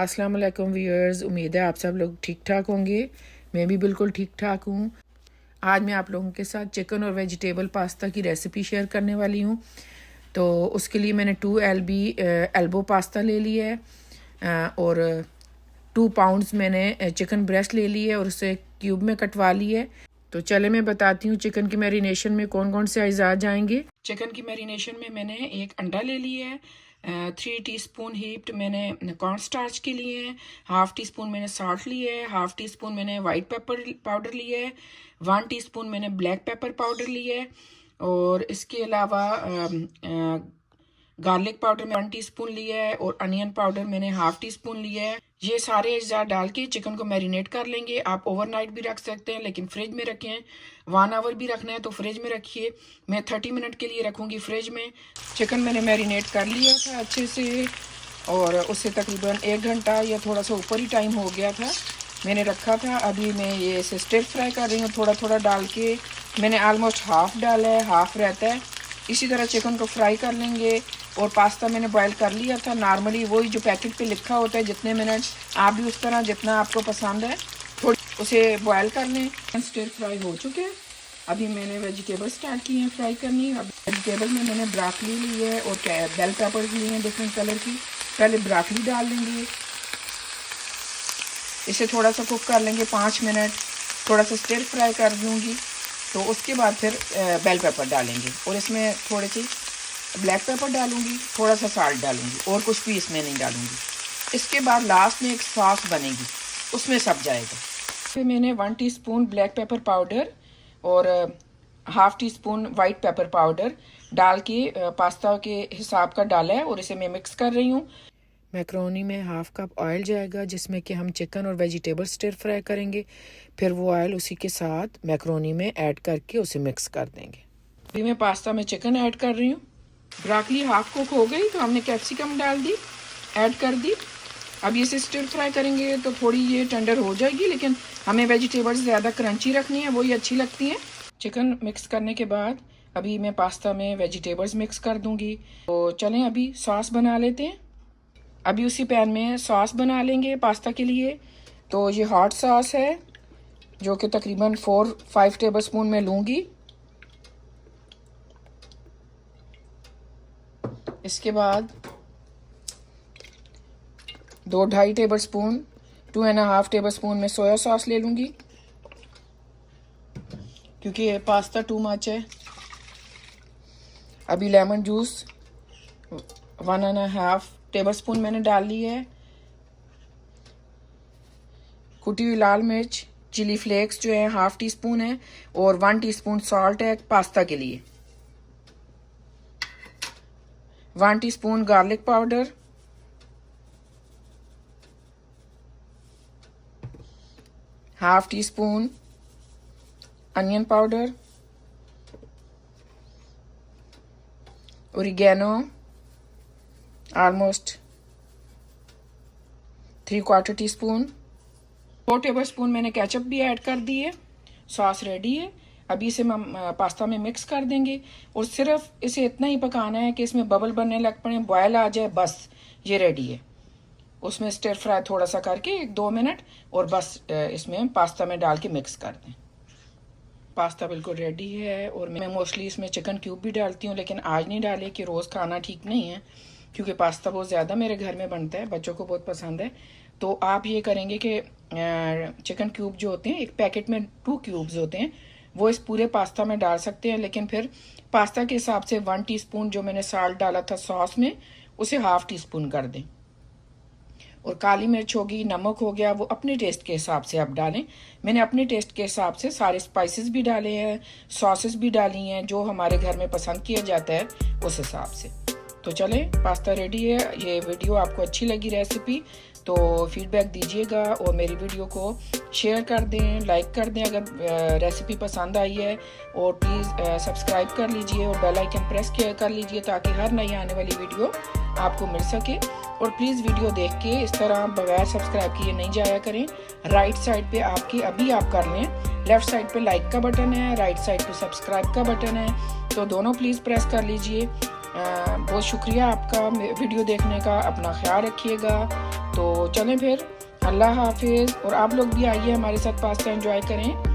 अस्सलाम वालेकुम व्यूअर्स, उम्मीद है आप सब लोग ठीक ठाक होंगे। मैं भी बिल्कुल ठीक ठाक हूँ। आज मैं आप लोगों के साथ चिकन और वेजिटेबल पास्ता की रेसिपी शेयर करने वाली हूँ। तो उसके लिए मैंने 2 LB एल्बो पास्ता ले लिया है और 2 पाउंड्स मैंने चिकन ब्रेस्ट ले ली है और उसे क्यूब में कटवा ली है। तो चले मैं बताती हूँ चिकन की मैरिनेशन में कौन कौन से अज्जा जाएंगे। चिकन की मैरिनेशन में मैंने एक अंडा ले लिया है, 3 टीस्पून हीप्ड मैंने कॉर्न स्टार्च के लिए है, 1/2 टीस्पून मैंने सॉल्ट लिया है, 1/2 टीस्पून मैंने वाइट पेपर पाउडर लिया है, 1 टीस्पून मैंने ब्लैक पेपर पाउडर लिया है और इसके अलावा गार्लिक पाउडर में 1 टीस्पून लिया है और अनियन पाउडर मैंने 1/2 टीस्पून लिया है। ये सारे अज्जा डाल के चिकन को मैरिनेट कर लेंगे। आप ओवरनाइट भी रख सकते हैं लेकिन फ्रिज में रखें। 1 आवर भी रखना है तो फ्रिज में रखिए। मैं 30 मिनट के लिए रखूँगी फ्रिज में। चिकन मैंने मैरिनेट कर लिया था अच्छे से और उससे तकरीबन 1 घंटा या थोड़ा सा ऊपर ही टाइम हो गया था मैंने रखा था। अभी मैं ये इसे स्टिर फ्राई कर रही हूँ, थोड़ा थोड़ा डाल के। मैंने आलमोस्ट हाफ़ डाला है, हाफ़ रहता है। इसी तरह चिकन को फ्राई कर लेंगे। और पास्ता मैंने बॉयल कर लिया था नॉर्मली, वही जो पैकेट पे लिखा होता है जितने मिनट, आप भी उस तरह जितना आपको पसंद है थोड़ी उसे बॉयल कर लें। स्टिर फ्राई हो चुके हैं। अभी मैंने वेजिटेबल स्टार्ट किए हैं फ्राई करनी। अब वेजिटेबल में मैंने ब्रोकली ली है और बेल पेपर्स लिए हैं डिफरेंट कलर की। पहले ब्रोकली डाल लेंगे, इसे थोड़ा सा कुक कर लेंगे 5 मिनट, थोड़ा सा स्टिर फ्राई कर दूँगी। तो उसके बाद फिर बेल पेपर डालेंगे और इसमें थोड़ी सी ब्लैक पेपर डालूंगी, थोड़ा सा साल्ट डालूंगी और कुछ भी इसमें नहीं डालूंगी। इसके बाद लास्ट में एक सॉस बनेगी, उसमें सब जाएगा। फिर मैंने 1 टीस्पून ब्लैक पेपर पाउडर और 1/2 टीस्पून वाइट पेपर पाउडर डाल के पास्ता के हिसाब का डाला है और इसे मैं मिक्स कर रही हूँ। मैक्रोनी में 1/2 कप ऑयल जाएगा जिसमें कि हम चिकन और वेजिटेबल स्टिर फ्राई करेंगे। फिर वो ऑयल उसी के साथ मैक्रोनी में ऐड करके उसे मिक्स कर देंगे। अभी मैं पास्ता में चिकन ऐड कर रही हूँ। ब्रोकली हाफ कुक हो गई तो हमने कैप्सिकम डाल दी, ऐड कर दी। अब इसे स्टिर फ्राई करेंगे तो थोड़ी ये टेंडर हो जाएगी, लेकिन हमें वेजिटेबल्स ज़्यादा क्रंची रखनी है, वही अच्छी लगती हैं। चिकन मिक्स करने के बाद अभी मैं पास्ता में वेजिटेबल्स मिक्स कर दूंगी। तो चलें अभी सॉस बना लेते हैं। अभी उसी पैन में सॉस बना लेंगे पास्ता के लिए। तो ये हॉट सॉस है जो कि तकरीबन 4-5 टेबल स्पून में लूँगी। इसके बाद 2-2.5 टेबल स्पून, 2.5 टेबल स्पून में सोया सॉस ले लूँगी क्योंकि ये पास्ता टू मच है। अभी लेमन जूस 1.5 टेबल स्पून मैंने डाल ली है। कुटी हुई लाल मिर्च, चिली फ्लेक्स जो है 1/2 टीस्पून है और 1 टीस्पून सॉल्ट है पास्ता के लिए। 1 teaspoon garlic powder, 1/2 teaspoon onion powder, oregano almost 3/4 teaspoon, 4 table spoon मैंने केचप भी ऐड कर दी है। सॉस रेडी है। अभी इसे हम पास्ता में मिक्स कर देंगे और सिर्फ इसे इतना ही पकाना है कि इसमें बबल बनने लग पड़े, बॉयल आ जाए, बस ये रेडी है। उसमें स्टिर फ्राई थोड़ा सा करके 1-2 मिनट और बस इसमें पास्ता में डाल के मिक्स कर दें। पास्ता बिल्कुल रेडी है और मैं मोस्टली इसमें चिकन क्यूब भी डालती हूँ, लेकिन आज नहीं डाले कि रोज़ खाना ठीक नहीं है क्योंकि पास्ता बहुत ज़्यादा मेरे घर में बनता है, बच्चों को बहुत पसंद है। तो आप ये करेंगे कि चिकन क्यूब जो होते हैं, एक पैकेट में 2 क्यूब्स होते हैं, वो इस पूरे पास्ता में डाल सकते हैं, लेकिन फिर पास्ता के हिसाब से 1 टीस्पून जो मैंने साल्ट डाला था सॉस में उसे 1/2 टीस्पून कर दें। और काली मिर्च होगी, नमक हो गया, वो अपने टेस्ट के हिसाब से आप डालें। मैंने अपने टेस्ट के हिसाब से सारे स्पाइसेस भी डाले हैं, सॉसेस भी डाली हैं, जो हमारे घर में पसंद किया जाता है उस हिसाब से। तो चलें, पास्ता रेडी है। ये वीडियो आपको अच्छी लगी रेसिपी तो फीडबैक दीजिएगा और मेरी वीडियो को शेयर कर दें, लाइक कर दें अगर रेसिपी पसंद आई है, और प्लीज़ सब्सक्राइब कर लीजिए और बेल आइकन प्रेस कर लीजिए ताकि हर नई आने वाली वीडियो आपको मिल सके। और प्लीज़ वीडियो देख के इस तरह बगैर सब्सक्राइब किए नहीं जाया करें। राइट साइड पे आपकी अभी आप कर लें, लेफ़्ट साइड पे लाइक का बटन है, राइट साइड पे सब्सक्राइब का बटन है, तो दोनों प्लीज़ प्रेस कर लीजिए। बहुत शुक्रिया आपका वीडियो देखने का। अपना ख्याल रखिएगा। तो चलें फिर, अल्लाह हाफिज़। और आप लोग भी आइए हमारे साथ पास्ता एंजॉय करें।